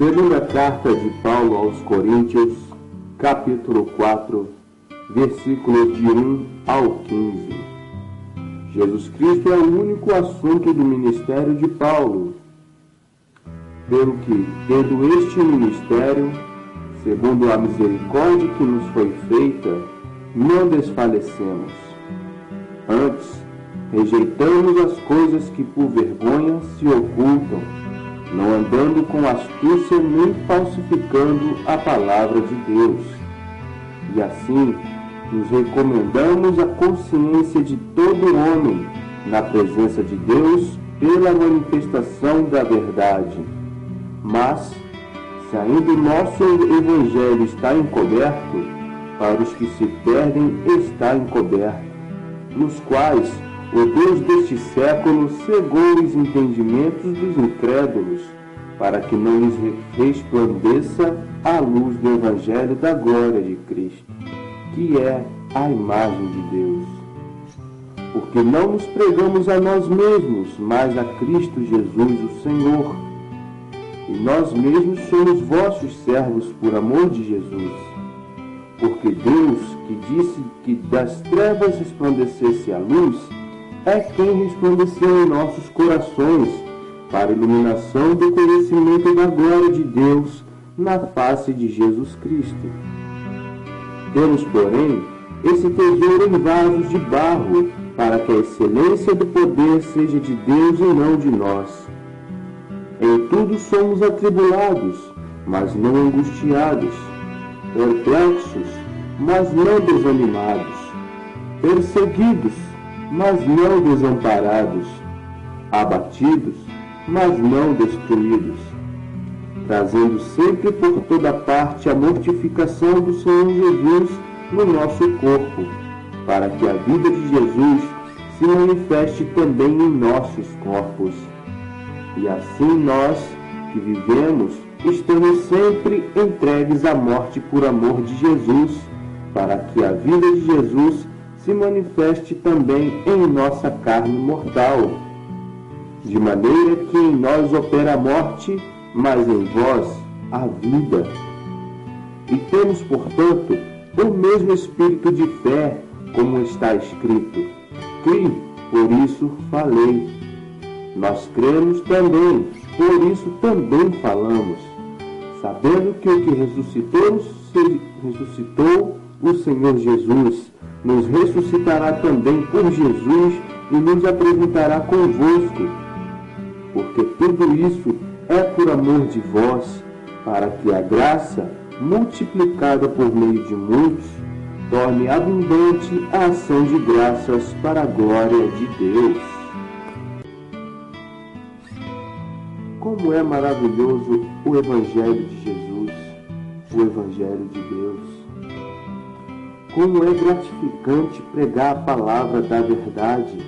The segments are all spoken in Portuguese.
Segunda carta de Paulo aos Coríntios, capítulo 4, versículos de 1 ao 15. Jesus Cristo é o único assunto do ministério de Paulo, pelo que, tendo este ministério, segundo a misericórdia que nos foi feita, não desfalecemos. Antes, rejeitamos as coisas que por vergonha se ocultam, não andando com astúcia nem falsificando a palavra de Deus. E assim, nos recomendamos a consciência de todo homem na presença de Deus pela manifestação da verdade. Mas, se ainda o nosso evangelho está encoberto, para os que se perdem está encoberto, nos quais o Deus deste século cegou os entendimentos dos incrédulos, para que não lhes resplandeça a luz do evangelho da glória de Cristo, que é a imagem de Deus. Porque não nos pregamos a nós mesmos, mas a Cristo Jesus, o Senhor. E nós mesmos somos vossos servos por amor de Jesus. Porque Deus, que disse que das trevas resplandecesse a luz, é quem resplandeceu em nossos corações, para a iluminação do conhecimento da glória de Deus na face de Jesus Cristo. Temos, porém, esse tesouro em vasos de barro, para que a excelência do poder seja de Deus e não de nós. Em tudo somos atribulados, mas não angustiados, perplexos, mas não desanimados, perseguidos, mas não desamparados, abatidos, mas não destruídos, trazendo sempre por toda parte a mortificação do Senhor Jesus no nosso corpo, para que a vida de Jesus se manifeste também em nossos corpos. E assim nós, que vivemos, estamos sempre entregues à morte por amor de Jesus, para que a vida de Jesus se manifeste também em nossa carne mortal, de maneira que em nós opera a morte, mas em vós a vida. E temos, portanto, o mesmo espírito de fé, como está escrito: Cri, por isso falei. Nós cremos também, por isso também falamos, sabendo que o que ressuscitou o Senhor Jesus, nos ressuscitará também por Jesus e nos apresentará convosco. Porque tudo isso é por amor de vós, para que a graça, multiplicada por meio de muitos, torne abundante a ação de graças para a glória de Deus. Como é maravilhoso o Evangelho de Jesus, o Evangelho de Deus. Como é gratificante pregar a palavra da verdade,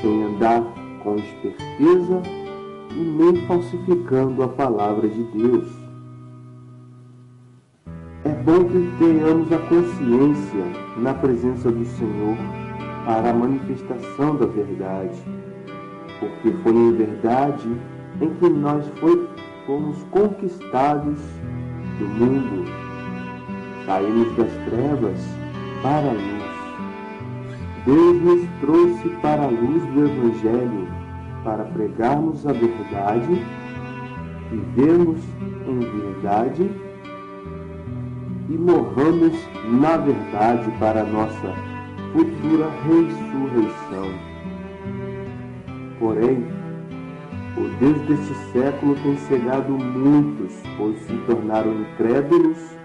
sem andar com esperteza e nem falsificando a palavra de Deus. É bom que tenhamos a consciência na presença do Senhor para a manifestação da verdade, porque foi em verdade em que nós fomos conquistados do mundo. Saímos das trevas para a luz. Deus nos trouxe para a luz do Evangelho, para pregarmos a verdade, vivermos em verdade e morramos na verdade para a nossa futura ressurreição. Porém, o Deus deste século tem cegado muitos, pois se tornaram incrédulos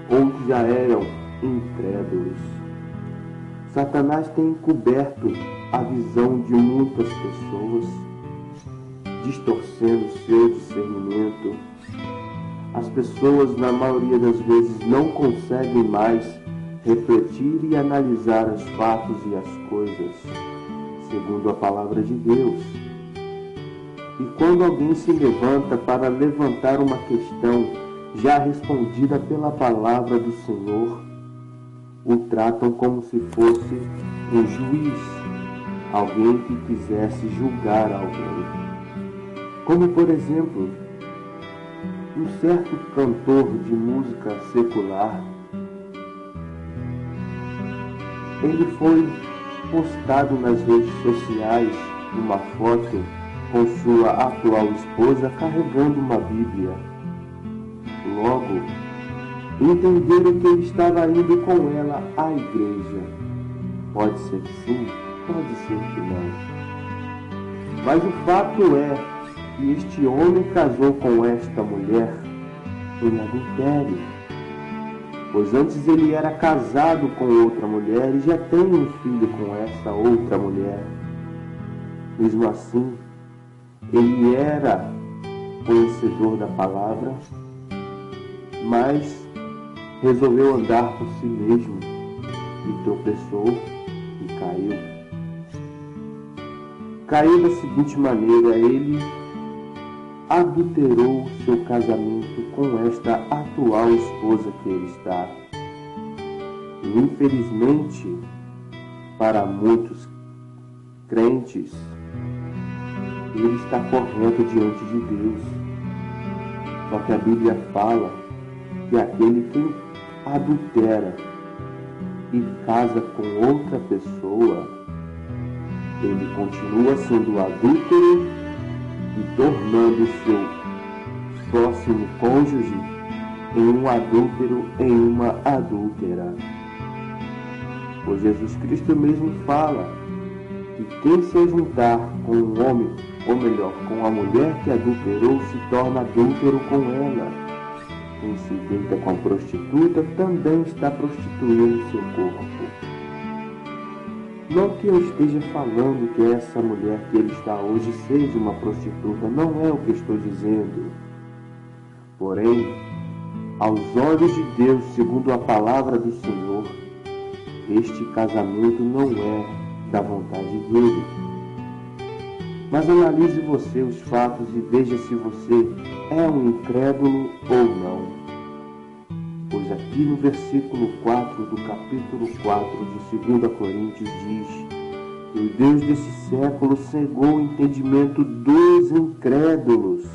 ou já eram incrédulos. Satanás tem encoberto a visão de muitas pessoas, distorcendo seu discernimento. As pessoas, na maioria das vezes, não conseguem mais refletir e analisar os fatos e as coisas, segundo a palavra de Deus. E quando alguém se levanta para levantar uma questão já respondida pela palavra do Senhor, o tratam como se fosse um juiz, alguém que quisesse julgar alguém. Como, por exemplo, um certo cantor de música secular, ele foi postado nas redes sociais uma foto com sua atual esposa carregando uma Bíblia. Logo, entenderam que ele estava indo com ela à igreja. Pode ser que sim, pode ser que não. Mas o fato é que este homem casou com esta mulher em adultério, pois antes ele era casado com outra mulher e já tem um filho com essa outra mulher. Mesmo assim, ele era conhecedor da palavra, mas resolveu andar por si mesmo e tropeçou e caiu. Caiu da seguinte maneira: ele adulterou seu casamento com esta atual esposa que ele está. E infelizmente, para muitos crentes, ele está correto diante de Deus. Só que a Bíblia fala que aquele que adultera e casa com outra pessoa, ele continua sendo adúltero e tornando seu próximo cônjuge em um adúltero, em uma adúltera. Pois Jesus Cristo mesmo fala que quem se juntar com um homem, ou melhor, com a mulher que adulterou, se torna adúltero com ela. Quem se deita com a prostituta também está prostituindo seu corpo. Não que eu esteja falando que essa mulher que ele está hoje seja uma prostituta, não é o que estou dizendo. Porém, aos olhos de Deus, segundo a palavra do Senhor, este casamento não é da vontade dele. Mas analise você os fatos e veja se você é um incrédulo ou não. Pois aqui no versículo 4 do capítulo 4 de 2 Coríntios diz que o Deus desse século cegou o entendimento dos incrédulos,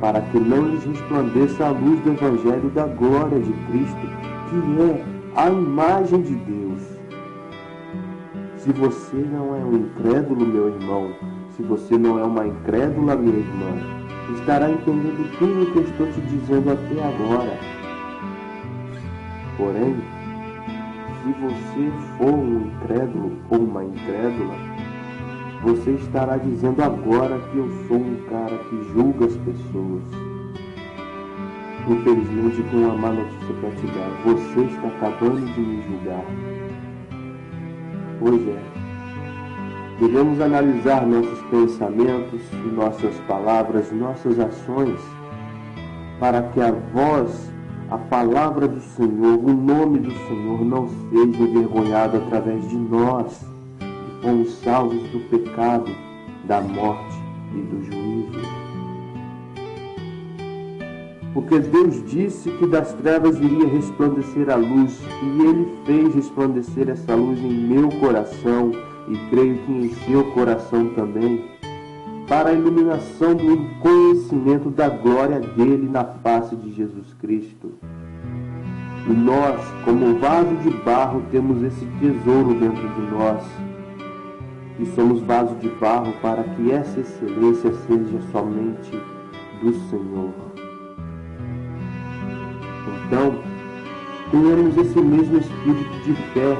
para que não lhes resplandeça a luz do Evangelho da glória de Cristo, que é a imagem de Deus. Se você não é um incrédulo, meu irmão, se você não é uma incrédula, minha irmã, estará entendendo tudo o que eu estou te dizendo até agora. Porém, se você for um incrédulo ou uma incrédula, você estará dizendo agora que eu sou um cara que julga as pessoas. Infelizmente, com uma má notícia para te dar, você está acabando de me julgar. Pois é, devemos analisar nossos pensamentos, nossas palavras, nossas ações, para que a voz, a palavra do Senhor, o nome do Senhor não seja envergonhado através de nós, que fomos salvos do pecado, da morte e do juízo. Porque Deus disse que das trevas iria resplandecer a luz, e Ele fez resplandecer essa luz em meu coração, e creio que em seu coração também, para a iluminação do conhecimento da glória dele na face de Jesus Cristo. E nós, como vaso de barro, temos esse tesouro dentro de nós, e somos vaso de barro para que essa excelência seja somente do Senhor. Então, tenhamos esse mesmo espírito de fé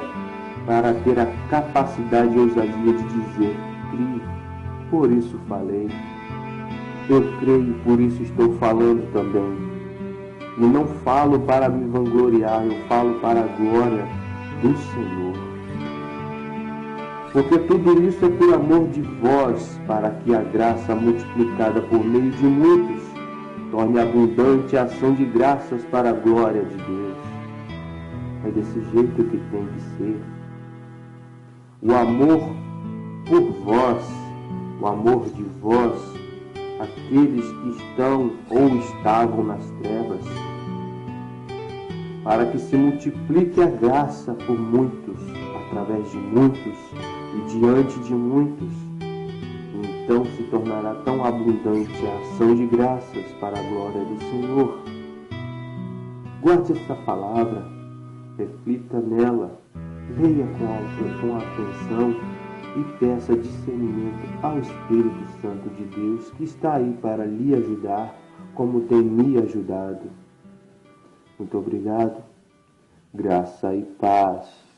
para ter a capacidade e ousadia de dizer: criei, por isso falei. Eu creio, por isso estou falando também. E não falo para me vangloriar, eu falo para a glória do Senhor. Porque tudo isso é por amor de vós, para que a graça multiplicada por meio de muitos torne abundante a ação de graças para a glória de Deus. É desse jeito que tem que ser. O amor por vós, o amor de vós, aqueles que estão ou estavam nas trevas, para que se multiplique a graça por muitos, através de muitos e diante de muitos. então se tornará tão abundante a ação de graças para a glória do Senhor. Guarde esta palavra, reflita nela, leia com atenção e peça discernimento ao Espírito Santo de Deus, que está aí para lhe ajudar, como tem me ajudado. Muito obrigado, graça e paz.